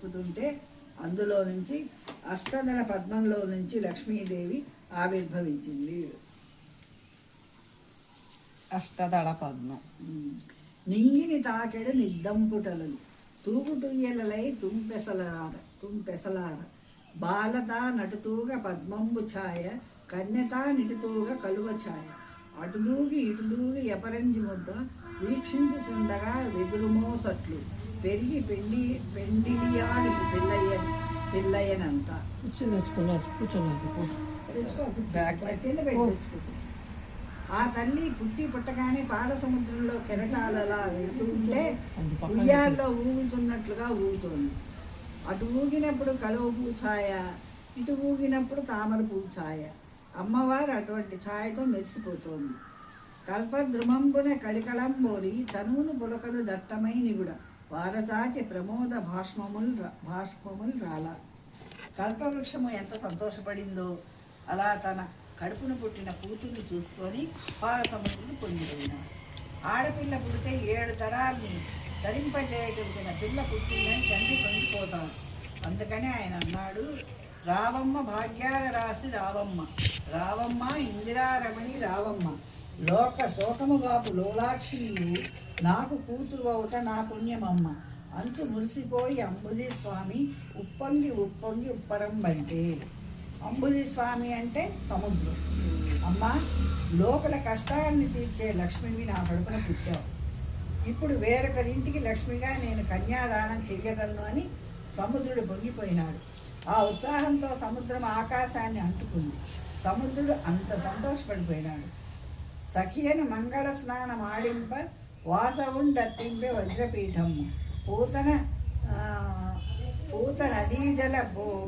తిప్పుతుంటే అందులో నుంచి అష్టదళ పద్మంలో నుంచి లక్ష్మీదేవి ఆవిర్భవించింది. అష్టదళ పద్మం. నింగిని తాకెడు నిద్దంపుటలలు తూగుటుయ్యలై తుంపెసలార బాలతా నటుతూగ పద్మంబు ఛాయ కన్యతా నిటుతూగ కలువ ఛాయ అటుదూగి ఇటుదూగి ఎపరంజి ముద్ద వీక్షించుచుండగా వెదురుమోసట్లు పెరిగి పెండిలియాడి పిల్లయ్యనంతా ఆ తల్లి పుట్టగానే పాల సముద్రంలో కెరటాలలా వెళుతూ ఉంటే ఉయ్యాల్లో ఊగుతున్నట్లుగా ఊగుతోంది. అటు ఊగినప్పుడు కలువ పూఛాయ, ఇటు ఊగినప్పుడు తామర పూఛాయ. అమ్మవారు అటువంటి ఛాయతో మెరిసిపోతోంది. కల్పద్రుమంబున కళికలంబోలి తనువును పులకలు దట్టమై నిగుడ వారచాచి ప్రమోద భాష్మముల్ రాల. కల్పవృక్షము ఎంత సంతోషపడిందో అలా తన కడుపును పుట్టిన కూతుర్ని చూసుకొని పాల సముద్రుని పొందిపోయినాడు. ఆడపిల్ల పుడితే 7 తరాల్ని తరింపజేయగలిగిన పిల్ల పుట్టిందని తండ్రి పొందిపోతాడు. అందుకని ఆయన అన్నాడు, రావమ్మ భాగ్యాల రాసి రావమ్మ, రావమ్మ ఇందిరారమణి రావమ్మ, లోక శోకము బాపు లోలాక్షి నీవు, నాకు కూతురు అవుత నా పుణ్యమమ్మ, అంచు మురిసిపోయి అంబుది స్వామి ఉప్పొంగి ఉప్పొంగి ఉప్పరం బంటే. అంబుది స్వామి అంటే సముద్రం. అమ్మ, లోపల కష్టాన్ని తీర్చే లక్ష్మివి నా కడుపున పుట్టావు. ఇప్పుడు వేరొకరింటికి లక్ష్మిగా నేను కన్యాదానం చెయ్యగలను అని సముద్రుడు పొంగిపోయినాడు. ఆ ఉత్సాహంతో సముద్రం ఆకాశాన్ని అంటుకుంది. సముద్రుడు అంత సంతోషపడిపోయినాడు. సఖియను మంగళ స్నానం ఆడింప వాసవుండర్తింపే వజ్రపీఠము పూత నదీజల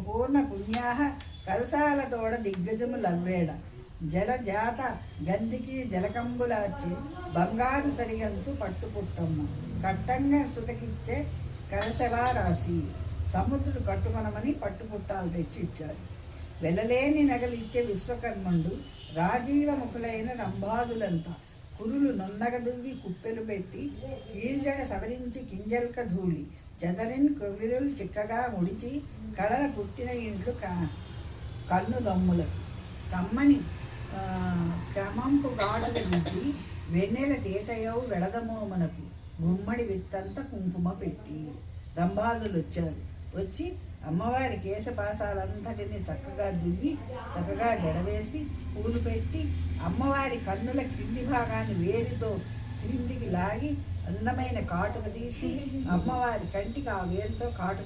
పూర్ణ పుణ్యాహ కరసాలతోడ దిగ్గజము లవ్వేడ జలజాత గంధికి జలకంబులాచి బంగారు సరిగంచు పట్టుపుట్టమ్మ కట్టంగా సుతకిచ్చే కరసవారాసి. సముద్రుడు కట్టుకొనమని పట్టుపుట్టాలు తెచ్చిచ్చాడు. వెళ్ళలేని నగలిచ్చే విశ్వకర్మండు రాజీవముఖులైన రంభాదులంతా కురులు నొన్నగదువ్వి కుప్పెలు పెట్టి కీల్జడ సవరించి కింజల్క ధూళి జదరిన్ కొవిరులు చిక్కగా ముడిచి కళల పుట్టిన ఇండ్లు కన్ను దమ్ములకు కమ్మని క్రమంపు గాడుల దిద్ది వెన్నెల తేటయవు వెడదమోమనకు గుమ్మడి విత్తంత కుంకుమ పెట్టి. రంభాదులు వచ్చి అమ్మవారి కేశపాసాలంతటిని చక్కగా దువ్వి చక్కగా జడవేసి పూలు పెట్టి అమ్మవారి కన్నుల కింది భాగాన్ని వేలితో క్రిందికి లాగి అందమైన కాటుక తీసి అమ్మవారి కంటికి ఆ వేలుతో కాటుక